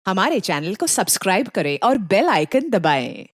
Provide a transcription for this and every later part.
हमारे चैनल को सब्सक्राइब करें और बेल आइकन दबाएं।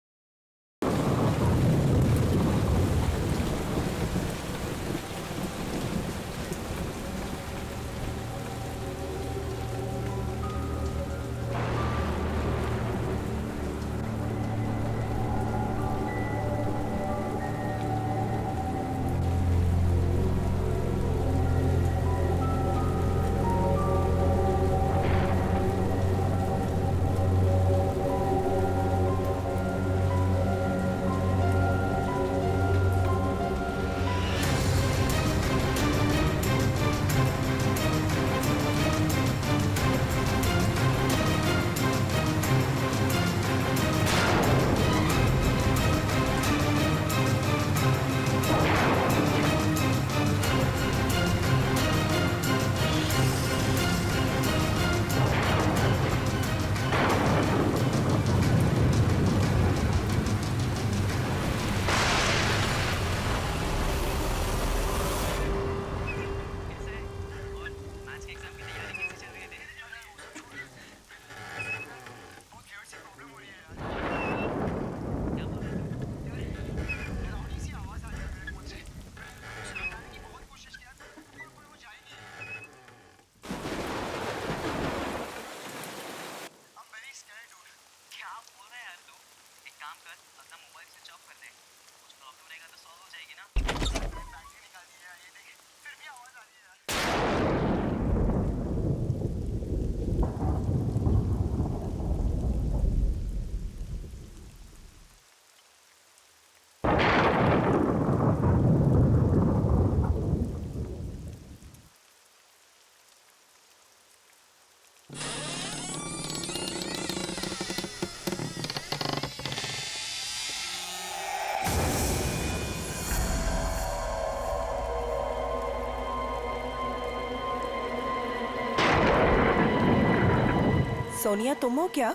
सोनिया, तुम हो क्या?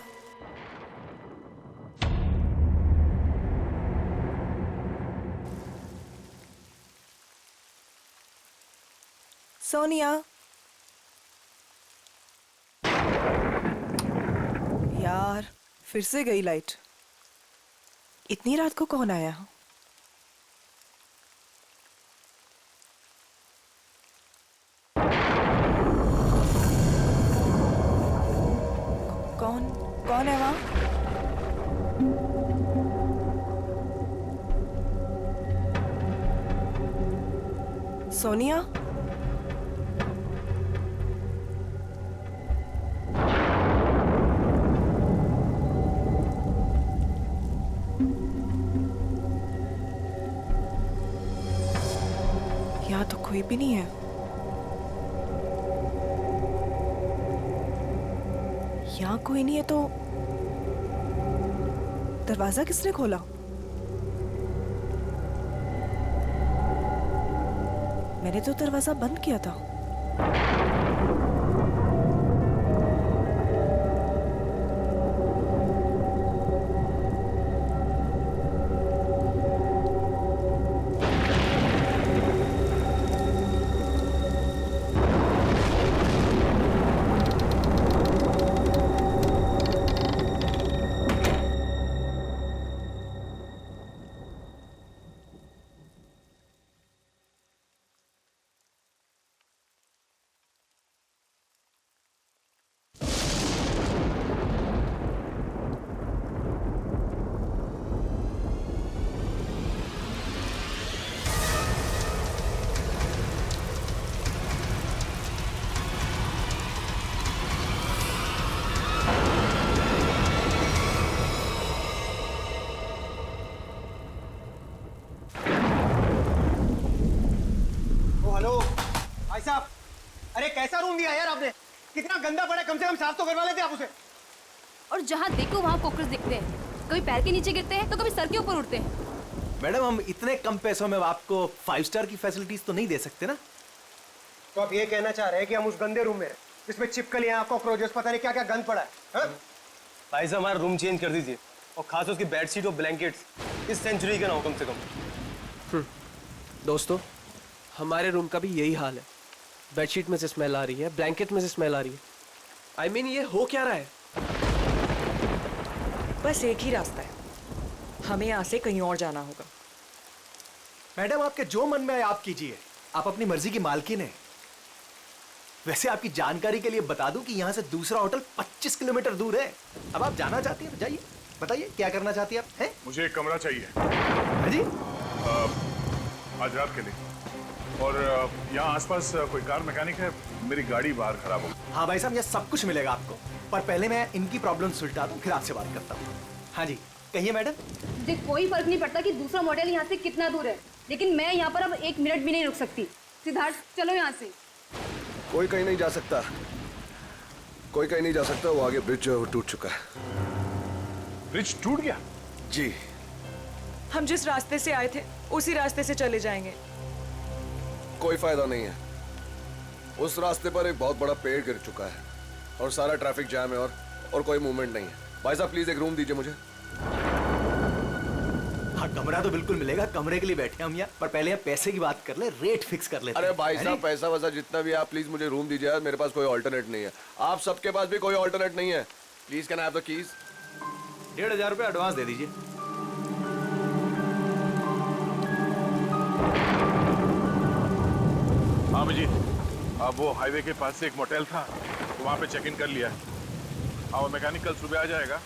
सोनिया, यार फिर से गई लाइट। इतनी रात को कौन आया? कौन कौन है वहां? सोनिया, यहाँ तो कोई भी नहीं है। यहाँ कोई नहीं है तो दरवाजा किसने खोला? मैंने तो दरवाजा बंद किया था। भाई साहब, अरे कैसा रूम दिया यार आपने? कितना गंदा पड़ा है, कम से कम साफ तो करवा लेते आप उसे। और जहाँ देखो वहाँ कॉकरोच दिखते हैं। कभी पैर के नीचे गिरते हैं तो कभी सर के ऊपर उड़ते हैं। मैडम, हम इतने कम पैसों में आपको 5 स्टार की फैसिलिटीज तो नहीं दे सकते ना। तो आप ये कहना चाह रहे हैं कि हम उस गंदे रूम में जिसमें छिपकलियां, कॉकरोचेस, पता नहीं क्या क्या गंद पड़ा है, हाँ? भाई साहब, हमारा रूम चेंज कर दीजिए और खास उसकी बेडशीट और ब्लैंकेट्स इस सेंचुरी के ना हो कम से कम। दोस्तों, हमारे रूम का भी यही हाल है। बेडशीट में से स्मेल आ रही है, ब्लैंकेट में से स्मेल आ रही है। I mean, ये हो क्या रहा है? बस एक ही रास्ता है, हमें यहाँ से कहीं और जाना होगा। मैडम आपके जो मन में आए आप कीजिए, आप अपनी मर्जी की मालकिन है। वैसे आपकी जानकारी के लिए बता दूं कि यहाँ से दूसरा होटल 25 किलोमीटर दूर है। अब आप जाना चाहती हैं तो जाइए, बताइए क्या करना चाहती हैं आप? हैं? मुझे एक कमरा चाहिए हाँ जी, आज रात के लिए। और यहाँ आसपास कोई कार मैकेनिक है? मेरी गाड़ी बाहर खराब हो गई। हाँ भाई साहब, ये सब कुछ मिलेगा आपको, पर पहले मैं इनकी प्रॉब्लम सुलझा दूं, फिर आपसे बात करता हूँ। हाँ जी, कहिए मैडम। देख, कोई फर्क नहीं पड़ता कि दूसरा मॉडल यहाँ से कितना दूर है, लेकिन मैं यहाँ पर अब 1 मिनट भी नहीं रुक सकती। सिद्धार्थ, चलो यहाँ से। कोई कहीं नहीं जा सकता, कोई कहीं नहीं जा सकता। वो आगे ब्रिज जो है वो टूट चुका है। ब्रिज टूट गया? जी। हम जिस रास्ते से आए थे उसी रास्ते से चले जाएंगे। कोई फायदा नहीं है, उस रास्ते पर एक बहुत बड़ा पेड़ गिर चुका है और सारा ट्रैफिक जैम है और कोई मूवमेंट नहीं है। भाई साहब प्लीज एक रूम दीजिए मुझे। हाँ, कमरा तो बिल्कुल मिलेगा, कमरे के लिए बैठे हम यहाँ, पर पहले हम पैसे की बात कर ले, रेट फिक्स कर लेते हैं। अरे भाई साहब पैसा वैसा जितना भी आप प्लीज मुझे रूम दीजिए यार, मेरे पास कोई ऑल्टरनेट नहीं है। आप सबके पास भी कोई ऑल्टरनेट नहीं है। Please can I have the keys? 1500 रुपये एडवांस दे दीजिए। हाँ जी, अब वो हाईवे के पास से एक मोटेल था, तो वहाँ पे चेक इन कर लिया है। हाँ, वो मैकेनिक कल सुबह आ जाएगा,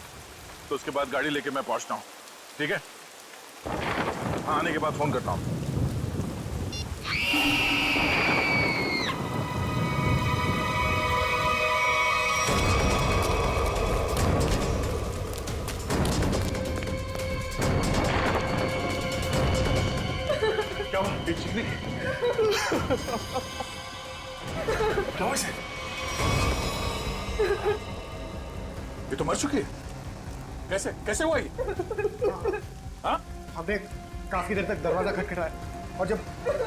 तो उसके बाद गाड़ी लेके मैं पहुँचता हूँ। ठीक है? हाँ, आने के बाद फोन करता हूँ। क्या हुआ? ये चीख नहीं? क्या हुआ इसे? ये तो मर चुकी है। कैसे कैसे हुआ ये? हाँ? हमने काफी देर तक दरवाजा खटखटाया और जब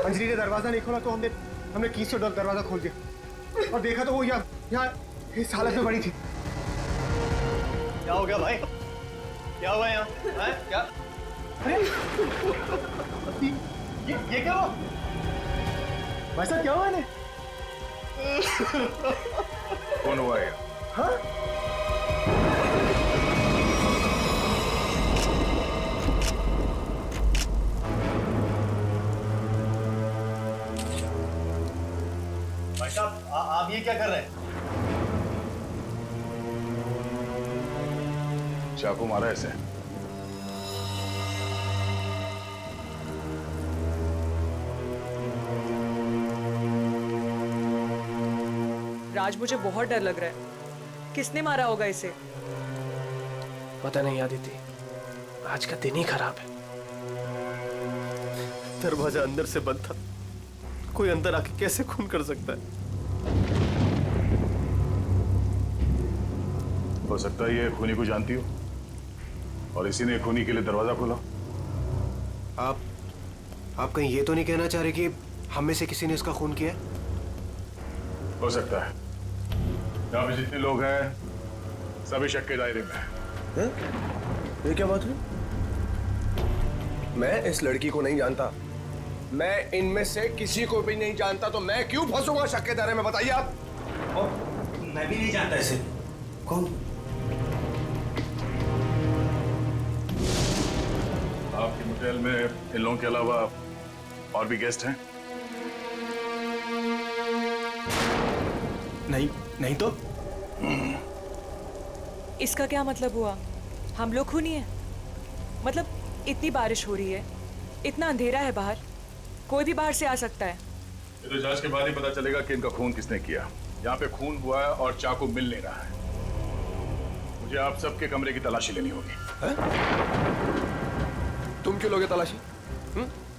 अंजलि ने दरवाजा नहीं खोला तो हमने कीज से दरवाजा खोल दिया और देखा तो वो यहाँ इस हालत में पड़ी थी। क्या हो गया भाई? क्या हुआ यहाँ? क्या? अरे ये क्या हुआ भाई साहब? क्या हुआ इन्हें? कौन हुआ है? हाँ? भाई साहब, आप ये क्या कर रहे हैं? चाकू मारा ऐसे? राज, मुझे बहुत डर लग रहा है। किसने मारा होगा इसे? पता नहीं आदिति, आज का दिन ही खराब है। दरवाजा अंदर से बंद था, कोई अंदर आके कैसे खून कर सकता है? हो सकता है ये खूनी को जानती हो और इसी ने खूनी के लिए दरवाजा खोला। आप कहीं ये तो नहीं कहना चाह रहे कि हम में से किसी ने इसका खून किया? हो सकता है। यहाँ पे जितने लोग हैं सभी शक के दायरे में हैं। ये क्या बात हुई? मैं इस लड़की को नहीं जानता, मैं इनमें से किसी को भी नहीं जानता, तो मैं क्यों फंसूंगा शक के दायरे में? बताइए आप। मैं भी नहीं जानता इसे। कौन? आपके होटल में इन लोगों के अलावा और भी गेस्ट हैं? नहीं तो इसका क्या मतलब हुआ? हम लोग खूनी हैं? मतलब इतनी बारिश हो रही है, इतना अंधेरा है बाहर, कोई भी बाहर से आ सकता है। ये तो जांच के बाद ही पता चलेगा कि इनका खून किसने किया। यहाँ पे खून हुआ है और चाकू मिल नहीं रहा है। मुझे आप सबके कमरे की तलाशी लेनी होगी। तुम क्यों लोगे तलाशी?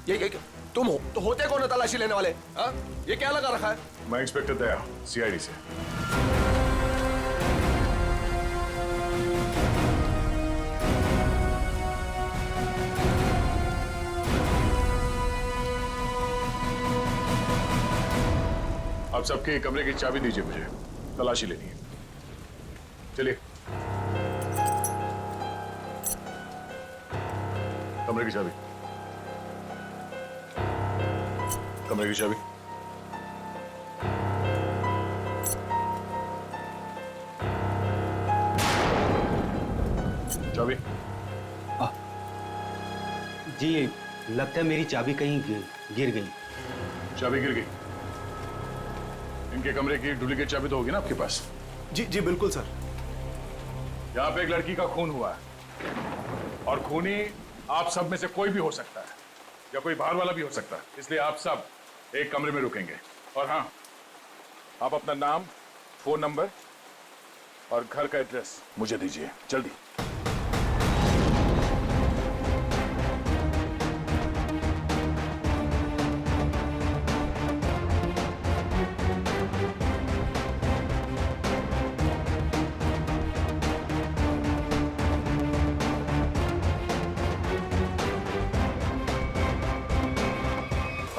ये तुम हो तो होते कौन है तलाशी लेने वाले? हा? ये क्या लगा रखा है? मैं इंस्पेक्टर दया, सीआईडी से। आप सबके कमरे की चाबी दीजिए, मुझे तलाशी लेनी है। चलिए। कमरे की चाबी, कमरे की चाबी। चाबी? जी लगता है मेरी चाबी कहीं गिर गई। चाबी गिर गई? इनके कमरे की डुप्लीकेट चाबी तो होगी ना आपके पास? जी जी बिल्कुल सर। यहाँ पे एक लड़की का खून हुआ है और खूनी आप सब में से कोई भी हो सकता है या कोई बाहर वाला भी हो सकता है, इसलिए आप सब एक कमरे में रुकेंगे। और हाँ, आप अपना नाम, फोन नंबर और घर का एड्रेस मुझे दीजिए जल्दी।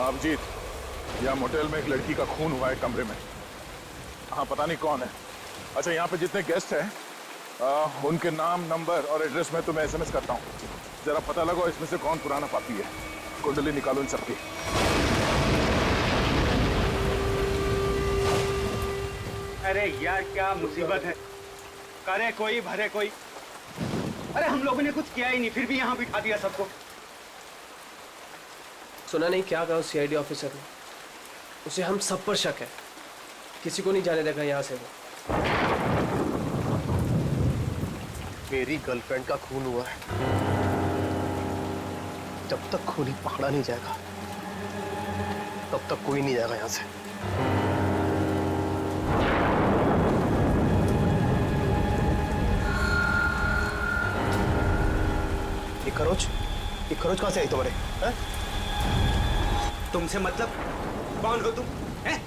आप जीत, यहाँ मोटेल में एक लड़की का खून हुआ है कमरे में। हाँ, पता नहीं कौन है। अच्छा, यहाँ पे जितने गेस्ट हैं उनके नाम, नंबर और एड्रेस में तुम्हें एसएमएस करता हूँ। जरा पता लगाओ इसमें से कौन पुराना पापी है। कुंडली निकालो इन सबकी। अरे यार क्या मुसीबत है, करे कोई भरे कोई। अरे हम लोगों ने कुछ किया ही नहीं, फिर भी यहाँ बिठा दिया सबको। सुना नहीं क्या कहा उस सीआईडी ऑफिसर ने? उसे हम सब पर शक है, किसी को नहीं जाने देगा यहाँ से वो। मेरी गर्लफ्रेंड का खून हुआ है, जब तक खूनी पकड़ा नहीं जाएगा तब तक कोई नहीं जाएगा यहाँ से। ये खरोच कहाँ से आई तुम्हारे? तुमसे मतलब? कौन हो तुम? हैं?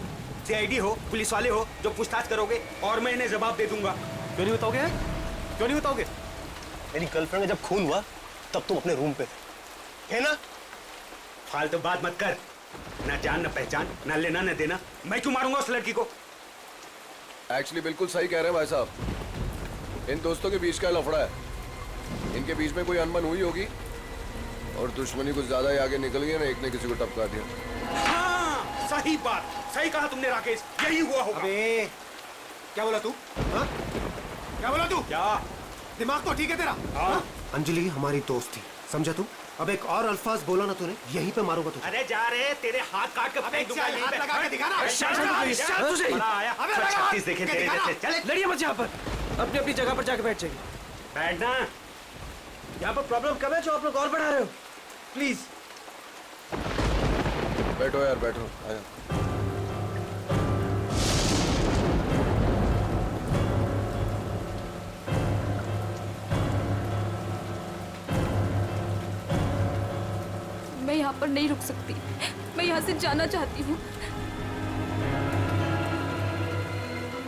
सीआईडी हो, पुलिस वाले हो जो पूछताछ करोगे और मैं इन्हें जवाब दे दूंगा। क्यों नहीं बताओगे? क्यों नहीं बताओगे? मेरी गर्लफ्रेंड का जब खून हुआ तब तुम अपने रूम पे थे, है ना? फालतू बात मत कर। ना जान ना पहचान, ना लेना ना देना। मैं क्यों मारूंगा उस लड़की को? एक्चुअली बिल्कुल सही कह रहे हैं भाई साहब। इन दोस्तों के बीच का लफड़ा है। इनके बीच में कोई अनबन हुई होगी और दुश्मनी कुछ ज्यादा ही आगे निकल गई ना, एक ने किसी को टपका दिया। हाँ, सही बात, सही कहा तुमने राकेश, यही हुआ होगा। अबे क्या बोला तू? हाँ? क्या बोला तू? क्या दिमाग तो ठीक है तेरा? हाँ? अंजलि हमारी दोस्त थी, समझा तू? अब एक और अल्फाज बोला ना तूने, यहीं पे मारूंगा तुझे। अरे जा रहे, तेरे हाथ काट के फेंक दूंगा यहीं पे। लगा के दिखा ना। बड़ा आया। 36 देखे तेरे जैसे। चले लड़िए मत यहाँ पर, अपनी अपनी जगह पर जाके बैठ जाइए। बैठना। यहाँ पर प्रॉब्लम कम है जो आप लोग और बढ़ा रहे हो। प्लीज बैठो यार, बैठो। आया। मैं यहाँ पर नहीं रुक सकती, मैं यहाँ से जाना चाहती हूँ।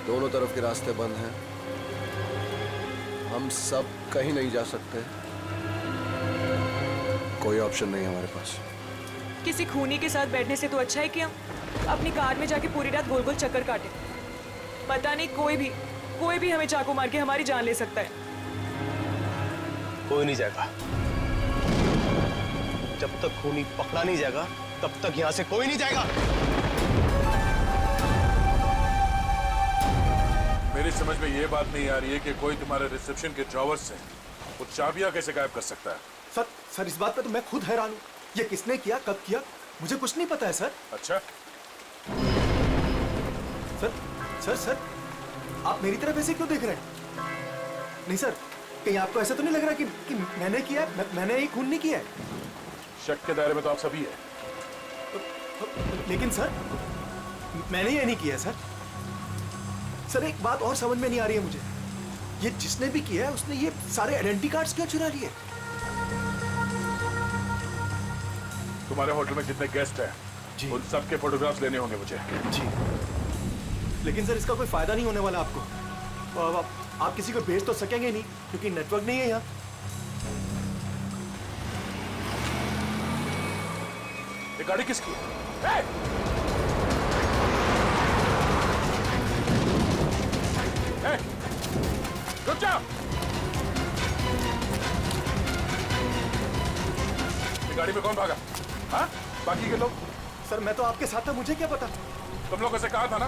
दोनों तरफ के रास्ते बंद हैं, हम सब कहीं नहीं जा सकते। कोई ऑप्शन नहीं है हमारे पास। किसी खूनी के साथ बैठने से तो अच्छा है कि हम अपनी कार में जाके पूरी रात गोल गोल चक्कर काटें। पता नहीं कोई भी हमें चाकू मार के हमारी जान ले सकता है। कोई नहीं जाएगा, जब तक खूनी पकड़ा नहीं जाएगा तब तक यहाँ से कोई नहीं जाएगा। मेरी समझ में ये बात नहीं आ रही है कि कोई तुम्हारे रिसेप्शन के ड्रॉवर से वो चाबियां कैसे गायब कर सकता है? सर इस बात पे तो मैं खुद हैरान हूँ। ये किसने किया, कब किया, मुझे कुछ नहीं पता है सर। अच्छा, सर आप मेरी तरफ ऐसे क्यों देख रहे हैं? नहीं सर, कहीं आपको ऐसा तो नहीं लग रहा कि मैंने किया है? मैंने ये खून नहीं किया है। शक के दायरे में तो आप सभी है। लेकिन सर मैंने ये नहीं किया सर। सर एक बात और समझ में नहीं आ रही है मुझे, ये जिसने भी किया है उसने ये सारे आइडेंटिटी कार्ड्स क्यों चुरा लिए? तुम्हारे होटल में जितने गेस्ट हैं जी, उन सबके फोटोग्राफ्स लेने होंगे मुझे। जी, लेकिन सर इसका कोई फायदा नहीं होने वाला आपको। तो अब आप किसी को भेज तो सकेंगे नहीं क्योंकि नेटवर्क नहीं है यहाँ। ये गाड़ी किसकी है? रुक जाओ। ये गाड़ी में कौन भागा? हाँ? बाकी के लोग? सर मैं तो आपके साथ था, मुझे क्या पता। तुम लोगों से कहा था ना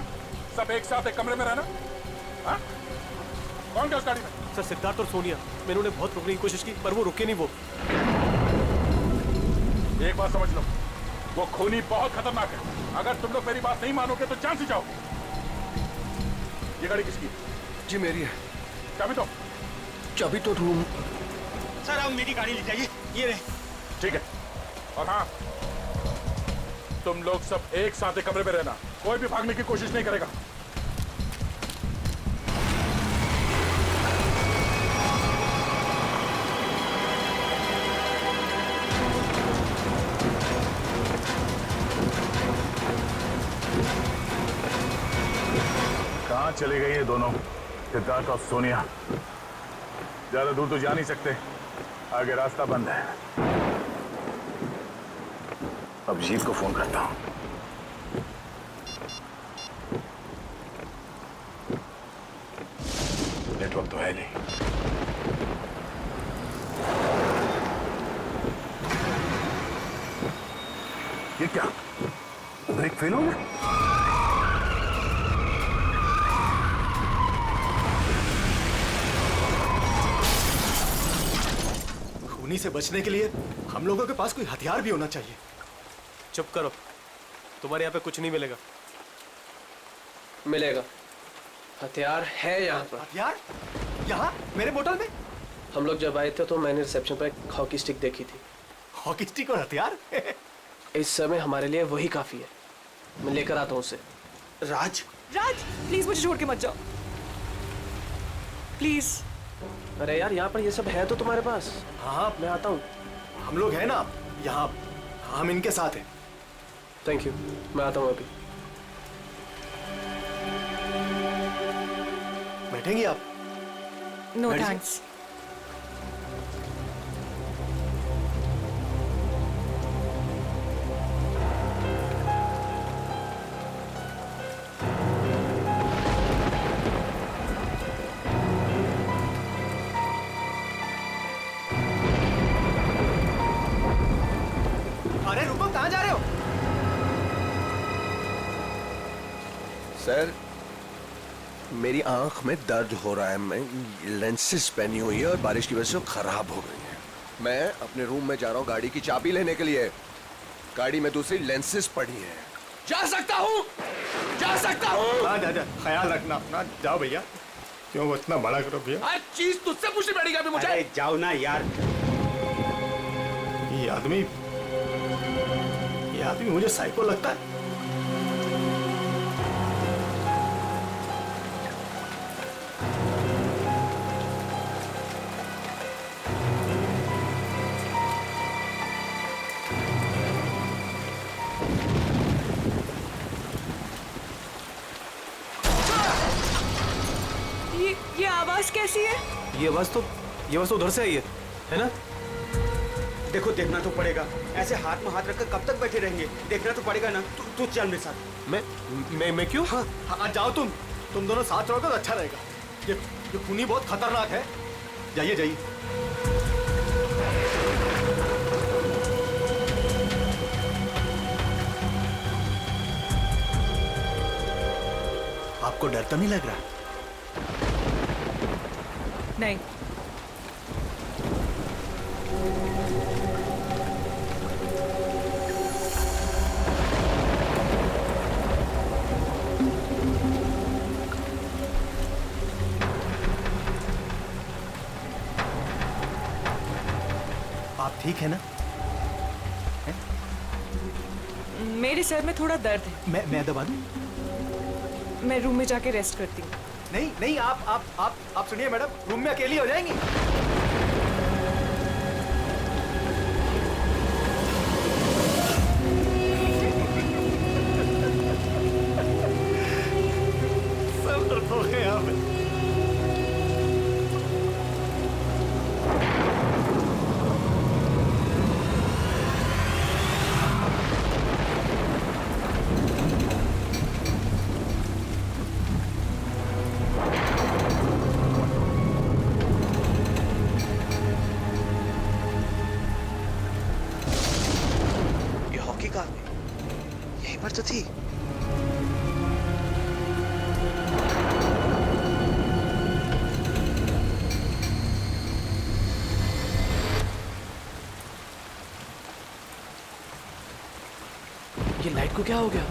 सब एक साथ एक कमरे में रहना। हाँ? कौन था उस गाड़ी में? सर सिद्धार्थ और सोनिया। मैंने उन्हें बहुत रोकने की कोशिश की पर वो रुके नहीं। वो एक बात समझ लो, वो खूनी बहुत खतरनाक है। अगर तुम लोग मेरी बात नहीं मानोगे तो जान से जाओगे। ये गाड़ी किसकी है? जी मेरी है। चाबी तो रूम। सर आप मेरी गाड़ी ले जाइए, ये रहे। ठीक है। और हाँ, तुम लोग सब एक साथ एक कमरे में रहना, कोई भी भागने की कोशिश नहीं करेगा। कहाँ चले गए ये दोनों, सिद्धार्थ और सोनिया? ज्यादा दूर तो जा नहीं सकते, आगे रास्ता बंद है। अब जीत को फोन करता हूं। नेटवर्क तो है नहीं। ये क्या, ब्रेक फेल हो गया? खूनी से बचने के लिए हम लोगों के पास कोई हथियार भी होना चाहिए। चुप करो, तुम्हारे यहाँ पे कुछ नहीं मिलेगा। मिलेगा, हथियार है यहाँ पर। हथियार यहाँ मेरे बोतल में? हम लोग जब आए थे तो मैंने रिसेप्शन पर एक हॉकी स्टिक देखी थी। हॉकी स्टिक और हथियार? इस समय हमारे लिए वही काफी है। मैं लेकर आता हूँ उसे। राज, राज प्लीज मुझे छोड़ के मत जाओ, प्लीज। अरे यार यहाँ पर ये सब है तो तुम्हारे पास। हाँ मैं आता हूँ। हम लोग हैं ना यहाँ, हम इनके साथ हैं। थैंक यू, मैं आता हूँ अभी। बैठेंगी आप? नो बैठ थैंक्स। अरे रुको, कहाँ जा रहे हो? सर मेरी आंख में दर्द हो रहा है। मैं लेंसेज पहनी हुई है और बारिश की वजह से वो खराब हो गई है। मैं अपने रूम में जा रहा हूँ गाड़ी की चाबी लेने के लिए। गाड़ी में दूसरी लेंसेज पड़ी है। जा सकता हूँ, जा सकता हूँ। हाँ दादा, ख्याल रखना अपना। जाओ भैया। क्यों वो इतना बड़ा करो भैया? हर चीज तुझसे पूछनी पड़ेगी अभी मुझे। अरे जाओ ना यार। ये आदमी मुझे साइको लगता है। ये आवाज कैसी है? ये आवाज तो उधर से आई है ना? देखो देखना तो पड़ेगा, ऐसे हाथ में हाथ रखकर कब तक बैठे रहेंगे? देखना तो पड़ेगा ना। तू चल मेरे साथ। मैं क्यों? हाँ जाओ तुम दोनों साथ रहोगे तो अच्छा रहेगा। ये खूनी बहुत खतरनाक है। जाइए जाइए। आपको डर तो नहीं लग रहा? नहीं। आप ठीक है ना? मेरे सर में थोड़ा दर्द है। मैं दबा दूं? मैं रूम में जाके रेस्ट करती हूँ। नहीं आप सुनिए मैडम, रूम में अकेली हो जाएंगी। सब दर्द हो गए आप। यहीं पर तो थी। ये लाइट को क्या हो गया?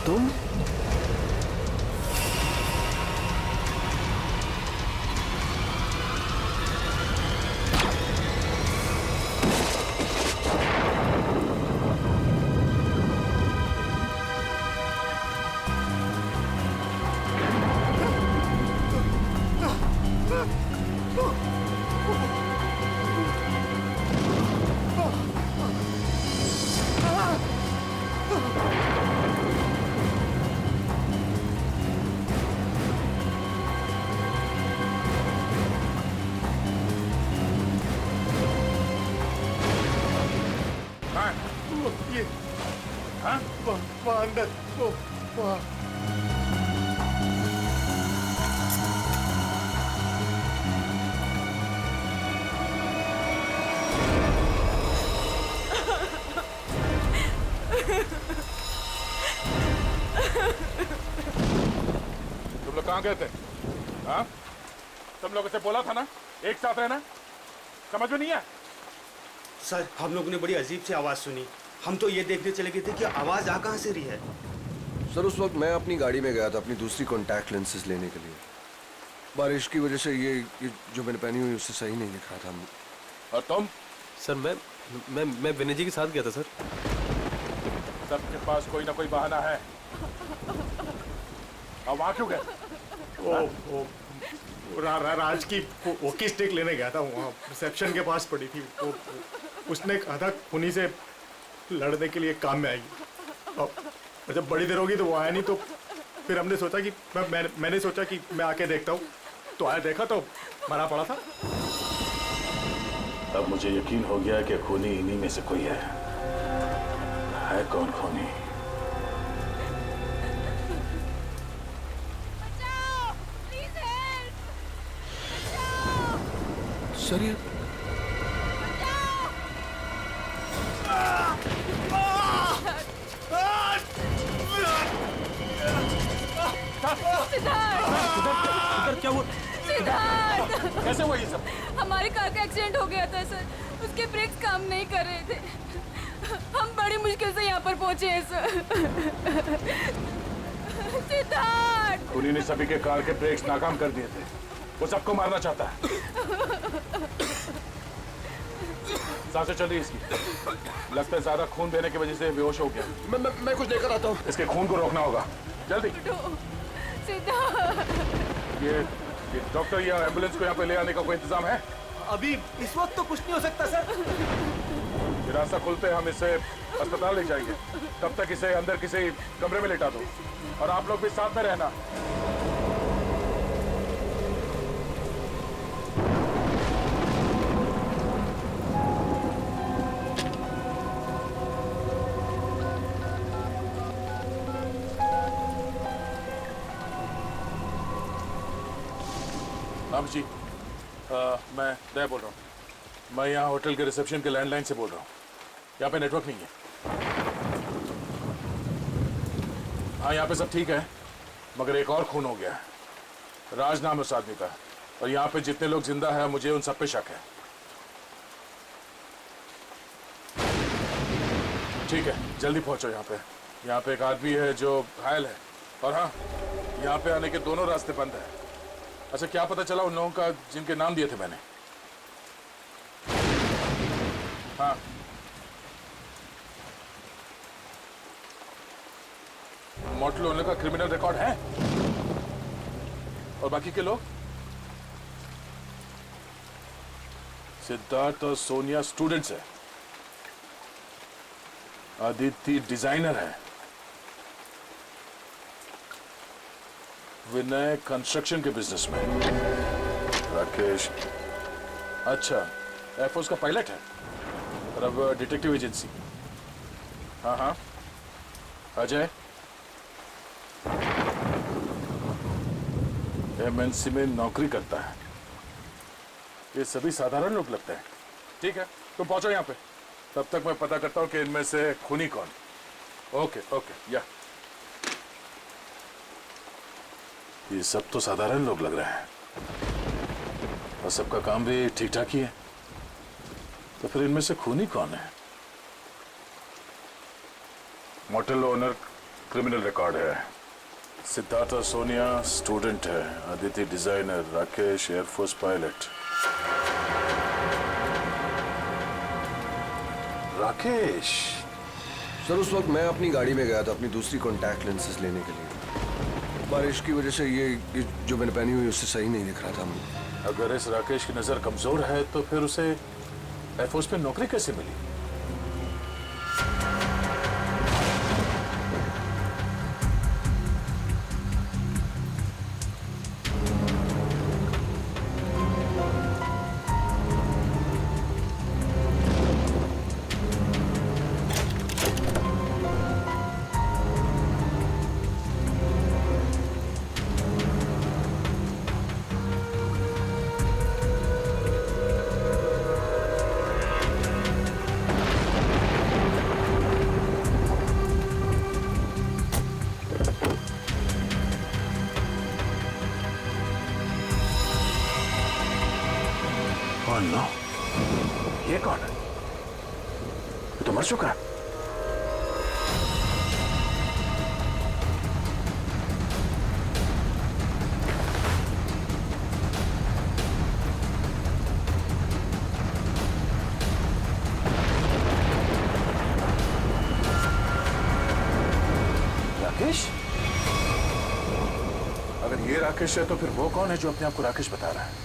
तुम? ये हाँ? वहाँ अंदर वहाँ तुम लोग कहाँ गए थे? हाँ? तुम लोगों से बोला था ना एक साथ रहना, समझ में नहीं है? सर हम लोगों ने बड़ी अजीब सी आवाज सुनी, हम तो ये देखने चले गए थे कि आवाज आ कहाँ से रही है। सर उस वक्त मैं अपनी गाड़ी में गया था अपनी दूसरी कॉन्टैक्ट लेंसेज लेने के लिए। बारिश की वजह से ये जो मैंने पहनी हुई उससे सही नहीं दिख रहा था। और तुम? सर मैं विनय जी के साथ गया था सर। सबके पास कोई ना कोई बहाना है। अब वहाँ क्यों गए? राज की वॉकी स्टिक लेने गया था, वहाँ रिसेप्शन के पास पड़ी थी। उसने कहा था खूनी से लड़ने के लिए काम में आएगी। और जब बड़ी देर होगी तो वो आया नहीं, तो फिर हमने सोचा कि मैंने सोचा कि मैं आके देखता हूँ। तो आया, देखा तो मरा पड़ा था। अब मुझे यकीन हो गया कि खूनी इन्हीं में से कोई है। कौन खूनी? सर ये क्या हुआ? सिद्धार्थ! कैसे हुआ ये सब? हमारी कार का एक्सीडेंट हो गया था सर, उसके ब्रेक्स काम नहीं कर रहे थे। हम बड़ी मुश्किल से यहाँ पर पहुंचे हैं सर। सिद्धार्थ! खूनी ने सभी के कार के ब्रेक्स नाकाम कर दिए थे। वो सबको मारना चाहता है। सांसें चल रही इसकी, लगता है ज्यादा खून देने की वजह से बेहोश हो गया। मैं कुछ लेकर आता हूँ। इसके खून को रोकना होगा, जल्दी। ये डॉक्टर या एम्बुलेंस को यहाँ पे ले आने का कोई इंतजाम है? अभी इस वक्त तो कुछ नहीं हो सकता सर। ये रास्ता खुलते हम इसे अस्पताल ले जाएंगे, तब तक इसे अंदर किसी कमरे में लेटा दो और आप लोग भी साथ में रहना। हाँ जी, मैं दया बोल रहा हूँ। मैं यहाँ होटल के रिसेप्शन के लैंडलाइन से बोल रहा हूँ। यहाँ पे नेटवर्क नहीं है। हाँ, यहाँ पे सब ठीक है, मगर एक और खून हो गया है। राज नाम उस आदमी का, और यहाँ पे जितने लोग जिंदा हैं मुझे उन सब पे शक है। ठीक है, जल्दी पहुँचो यहाँ पे। यहाँ पे एक आदमी है जो घायल है, और हाँ, यहाँ पे आने के दोनों रास्ते बंद हैं। अच्छा, क्या पता चला उन लोगों का जिनके नाम दिए थे मैंने? हाँ मोटल ओनर का क्रिमिनल रिकॉर्ड है और बाकी के लोग? सिद्धार्थ और सोनिया स्टूडेंट्स है, आदित्य डिजाइनर है, विनय कंस्ट्रक्शन के बिजनेस में, राकेश अच्छा एयरफोर्स का पायलट है और अब डिटेक्टिव एजेंसी। हाँ हाँ अजय एमएनसी में नौकरी करता है। ये सभी साधारण लोग लगते हैं। ठीक है तुम पहुंचो यहाँ पे, तब तक मैं पता करता हूँ कि इनमें से खूनी कौन। ओके ओके या ये सब तो साधारण लोग लग रहे हैं और सबका काम भी ठीक ठाक ही है, तो फिर इनमें से खूनी कौन है? मोटेल ओनर क्रिमिनल रिकॉर्ड है, सिद्धार्थ और सोनिया स्टूडेंट है, Aditya designer, Rakesh air force pilot. Rakesh sir उस वक्त मैं अपनी गाड़ी में गया था अपनी दूसरी कॉन्टैक्ट लेंसेज लेने के लिए। बारिश की वजह से ये जो मैंने पहनी हुई उससे सही नहीं दिख रहा था। अगर इस राकेश की नजर कमजोर है तो फिर उसे एयरफोर्स में नौकरी कैसे मिली? नो ये कौन है? ये तो मर चुका है। राकेश? अगर ये राकेश है तो फिर वो कौन है जो अपने आप को राकेश बता रहा है?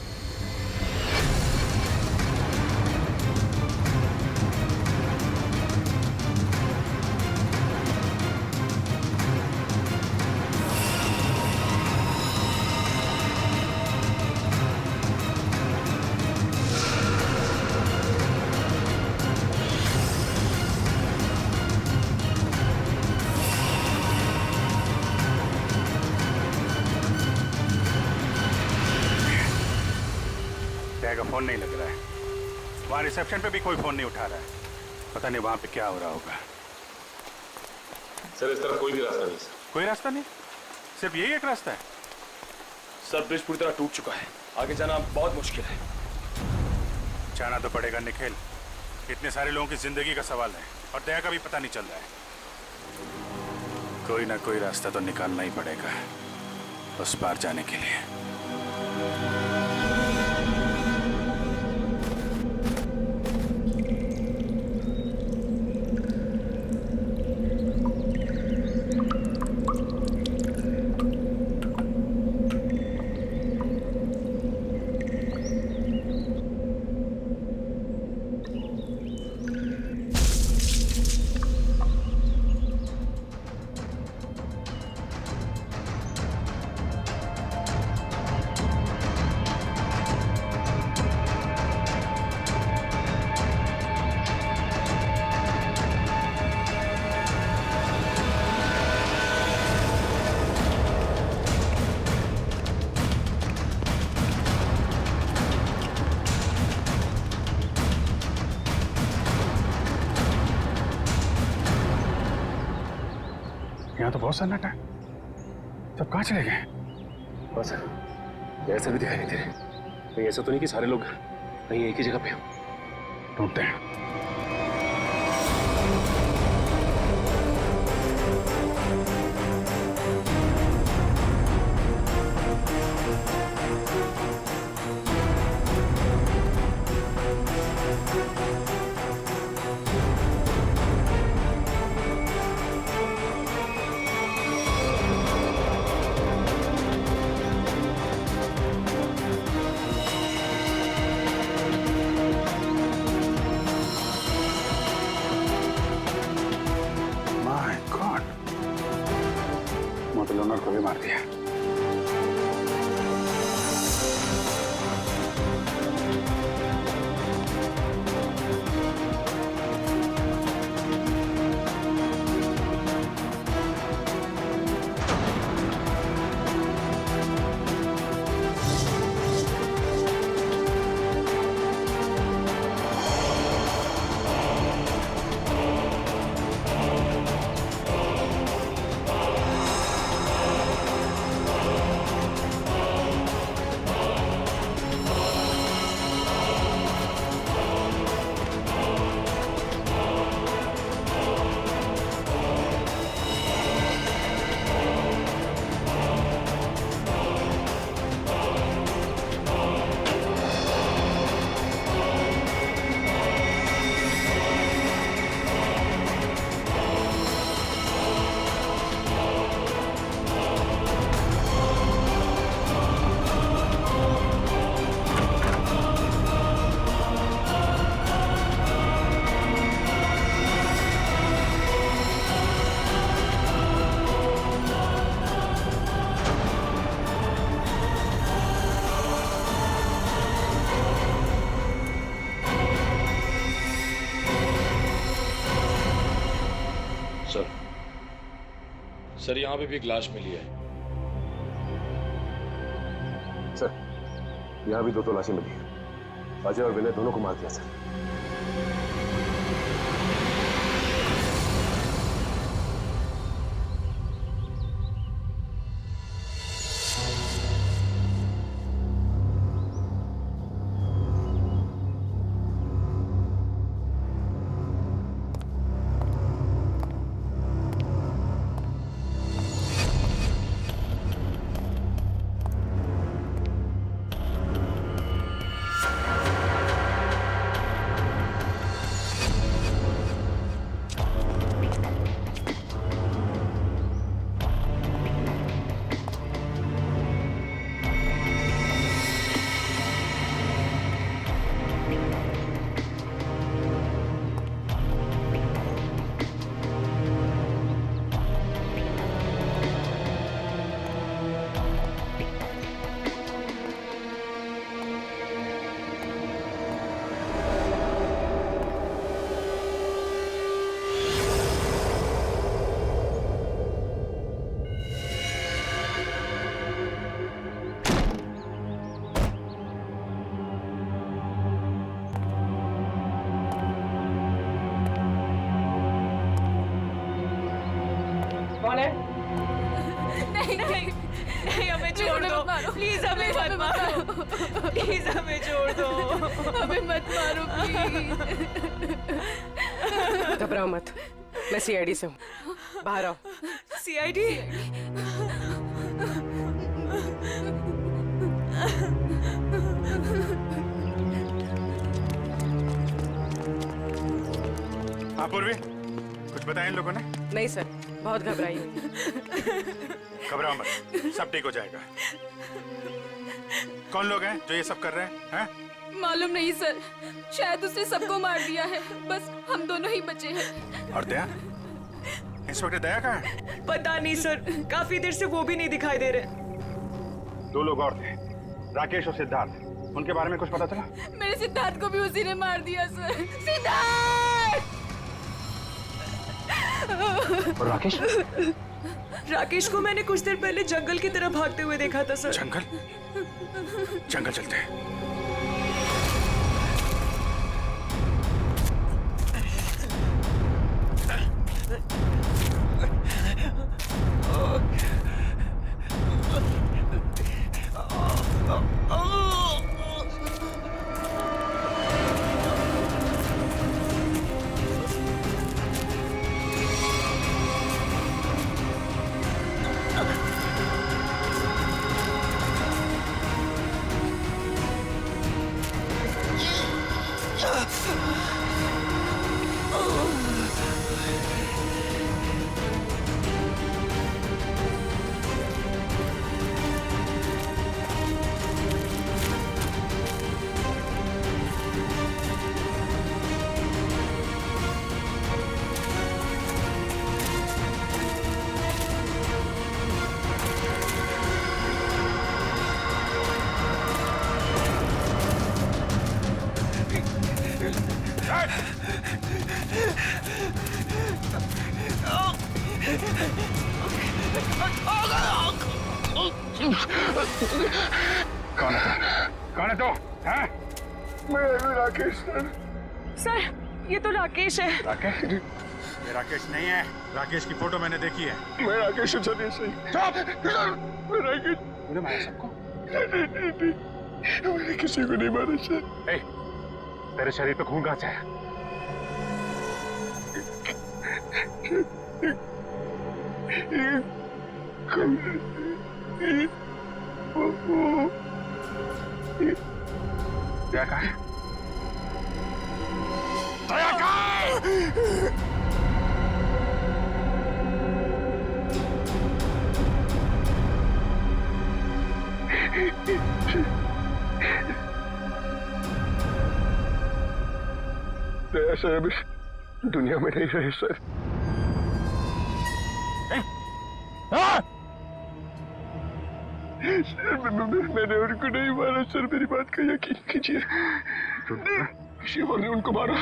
का फोन नहीं लग रहा है, वहां रिसेप्शन पे भी कोई फोन नहीं उठा रहा है, पता नहीं वहां पे क्या हो रहा होगा। सर इस तरफ कोई भी रास्ता नहीं सर। कोई रास्ता नहीं, सिर्फ यही एक रास्ता है। सर ब्रिज पूरी तरह टूट चुका है, आगे जाना बहुत मुश्किल है। जाना तो पड़ेगा निखिल, इतने सारे लोगों की जिंदगी का सवाल है और दया का भी पता नहीं चल रहा है। कोई ना कोई रास्ता तो निकालना ही पड़ेगा उस पार जाने के लिए। यहाँ तो बहुत सन्नाटा है, सब कहाँ चले गए? बस ऐसा भी दिखाई नहीं दे रहे। कहीं ऐसा तो नहीं कि सारे लोग कहीं एक ही जगह पे हो? ढूंढते हैं। सर यहाँ पे भी एक लाश मिली है। सर यहाँ भी 2 तलाशी मिली है। अजय और विनय दोनों को मार दिया सर। नहीं नहीं नहीं, हमें छोड़ दो प्लीज, हमें मत मारो प्लीज, हमें छोड़ दो, हमें मत मारो प्लीज। घबराओ मत, मैं सीआईडी से हूँ, बाहर आओ। सीआईडी? हाँ पूर्वी, कुछ बताया इन लोगों ने? नहीं सर, बहुत घबराई हुई। घबराओ मत, सब ठीक हो जाएगा। कौन लोग हैं जो ये सब कर रहे हैं? मालूम नहीं सर, शायद उसने सबको मार दिया है, बस हम दोनों ही बचे हैं। और दया? इंस्पेक्टर दया कहाँ है? पता नहीं सर, काफी देर से वो भी नहीं दिखाई दे रहे। 2 लोग और थे, राकेश और सिद्धार्थ, उनके बारे में कुछ पता चला? मेरे सिद्धार्थ को भी उसी ने मार दिया सर। सिद्धार्थ! और राकेश? राकेश को मैंने कुछ देर पहले जंगल की तरफ भागते हुए देखा था सर। जंगल? जंगल चलते हैं। कौन है तू? कौन है तू? हैं? मैं राकेश सर। सर ये तो राकेश है। राकेश? ये राकेश नहीं है। राकेश की फोटो मैंने देखी है। मैं राकेश हूँ सर, ये सही। चुप! मैं राकेश। तूने मारा सबको? नहीं, मैंने किसी को नहीं मारा सर। ए, तेरे शरीर पे खून कहाँ से है? दया कहाँ है? दया कहाँ है? दया सर अभी दुनिया में नहीं रहे सर। मैंने उनको नहीं मारा सर, मेरी बात का यकीन कीजिए। किसी और ने उनको मारा,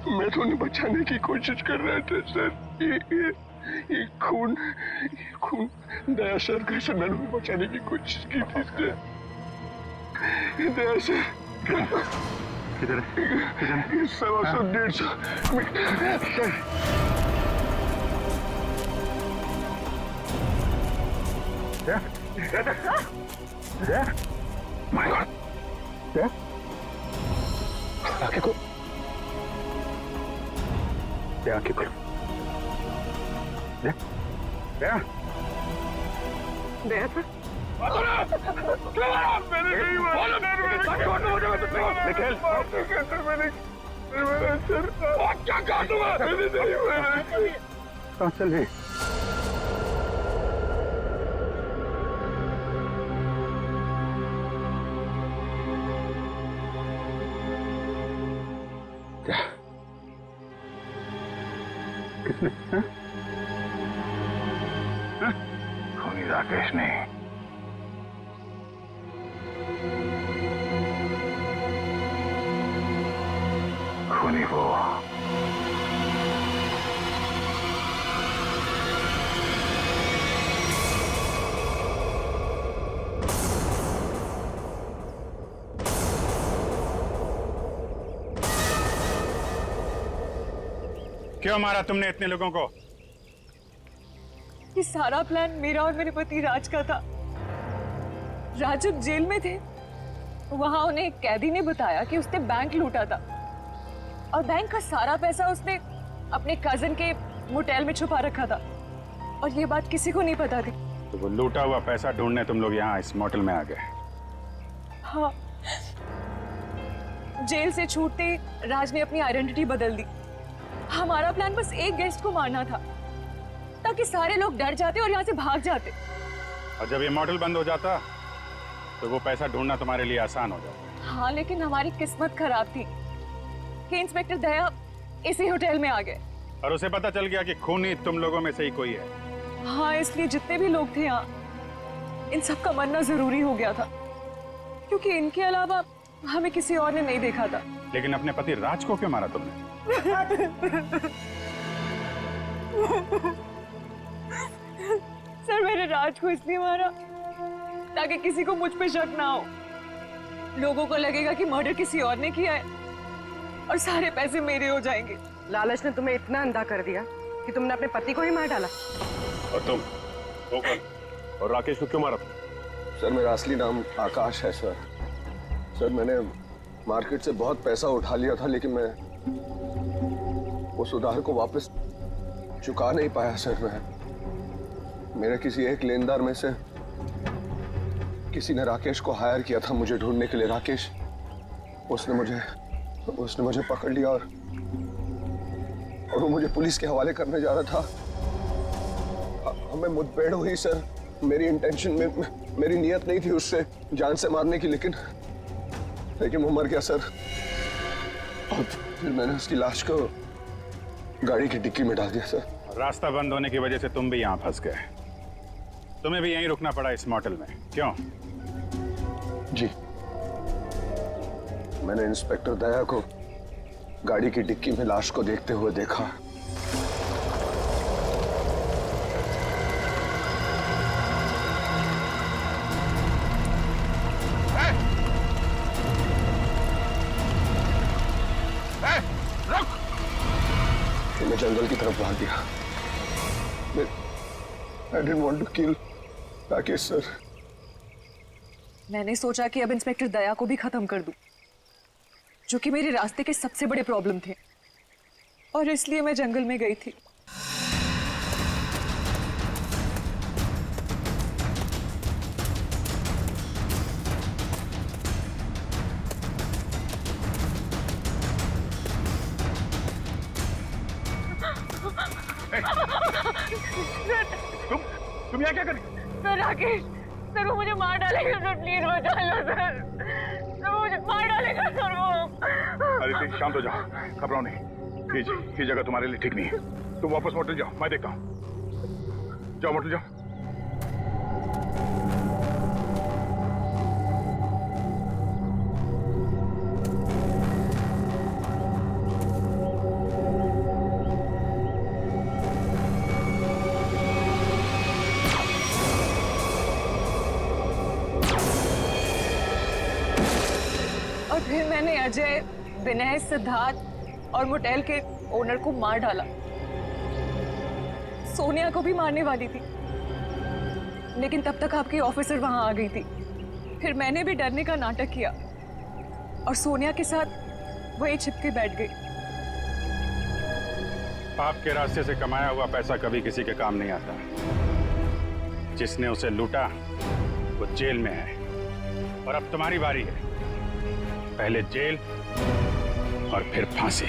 मैं तो उन्हें बचाने की कोशिश कर रहा था सर। ये खून दया सर का सर, मैंने उन्हें बचाने की कोशिश की थी सर। दया सर किधर है? 100-150 माय गॉड! आंखें खोल, आंखें खोल। दया दया सर, मैंने नहीं मारा, निखिल क्या काटूंगा? मैंने नहीं मारा। कहाँ चले? क्या? किसने? खूनी राकेश ने। खूनी वो। क्यों मारा तुमने इतने लोगों को? ये सारा प्लान मेरा और मेरे पति राज का था। राज जब जेल में थे, वहां उन्हें एक कैदी ने बताया कि उसने बैंक लूटा था और बैंक का सारा पैसा उसने अपने कजिन के मोटेल में छुपा रखा था और ये बात किसी को नहीं पता थी। तो वो लूटा हुआ पैसा ढूंढने तुम लोग यहाँ इस मोटेल में आ गए? हाँ, जेल से छूटते ही राज ने अपनी आइडेंटिटी बदल दी। हमारा प्लान बस एक गेस्ट को मारना था ताकि सारे लोग डर जाते और यहाँ से भाग जाते। और जब ये मोटेल बंद हो जाता तो वो पैसा ढूंढना तुम्हारे लिए आसान हो जाता। हाँ, लेकिन हमारी किस्मत खराब थी कि इंस्पेक्टर दया इसी होटल में आ गए और उसे पता चल गया कि खूनी तुम लोगों में से ही कोई है। हाँ, इसलिए जितने भी लोग थे यहाँ, इन सब का मरना जरूरी हो गया था क्योंकि इनके अलावा हमें किसी और ने नहीं देखा था। लेकिन अपने पति राज को क्यों मारा तुमने? सर, मैंने राज को इसलिए मारा ताकि किसी को मुझ पे शक ना हो। लोगों को लगेगा कि मर्डर किसी और ने किया है और सारे पैसे मेरे हो जाएंगे। लालच ने तुम्हें इतना अंधा कर दिया कि तुमने अपने पति को ही मार डाला। और तुम वो कौन? और राकेश को क्यों मारा? सर, मेरा असली नाम आकाश है सर। सर, मैंने मार्केट से बहुत पैसा उठा लिया था लेकिन मैं उस उधार को वापस चुका नहीं पाया सर। मेरे किसी एक लेनदार में से किसी ने राकेश को हायर किया था मुझे ढूंढने के लिए। राकेश उसने मुझे पकड़ लिया और वो मुझे पुलिस के हवाले करने जा रहा था। हमें मुठभेड़ हुई सर। मेरी इंटेंशन में, मेरी नियत नहीं थी उससे जान से मारने की, लेकिन वो मर गया सर। और फिर मैंने उसकी लाश को गाड़ी की डिक्की में डाल दिया सर। रास्ता बंद होने की वजह से तुम भी यहाँ फंस गए। तुम्हें भी यहीं रुकना पड़ा इस मोटेल में, क्यों? जी, मैंने इंस्पेक्टर दया को गाड़ी की डिक्की में लाश को देखते हुए देखा। जंगल की तरफ भाग गया। I didn't want to kill Rakesh sir. मैंने सोचा कि अब इंस्पेक्टर दया को भी खत्म कर दूं, जो कि मेरे रास्ते के सबसे बड़े प्रॉब्लम थे, और इसलिए मैं जंगल में गई थी। तुम यहाँ क्या कर रही? सर राकेश, सर वो मुझे मार डालेगा सर, प्लीज बचा लो सर, सर वो मुझे मार डालेगा सर वो। अदिति शांत हो जाओ, घबराओ नहीं। ये जगह तुम्हारे लिए ठीक नहीं है। तुम वापस मोटल जाओ, मैं देखता हूँ। जाओ मोटल जाओ। और फिर मैंने अजय, विनय, सिद्धार्थ और मोटेल के ओनर को मार डाला। सोनिया को भी मारने वाली थी, लेकिन तब तक आपकी ऑफिसर वहां आ गई थी। फिर मैंने भी डरने का नाटक किया और सोनिया के साथ वहीं छिप के बैठ गई। आपके रास्ते से कमाया हुआ पैसा कभी किसी के काम नहीं आता। जिसने उसे लूटा वो जेल में है, और अब तुम्हारी बारी है। पहले जेल और फिर फांसी।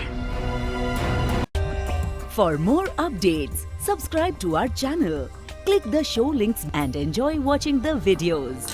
For more updates, subscribe to our channel, click the show links and enjoy watching the videos.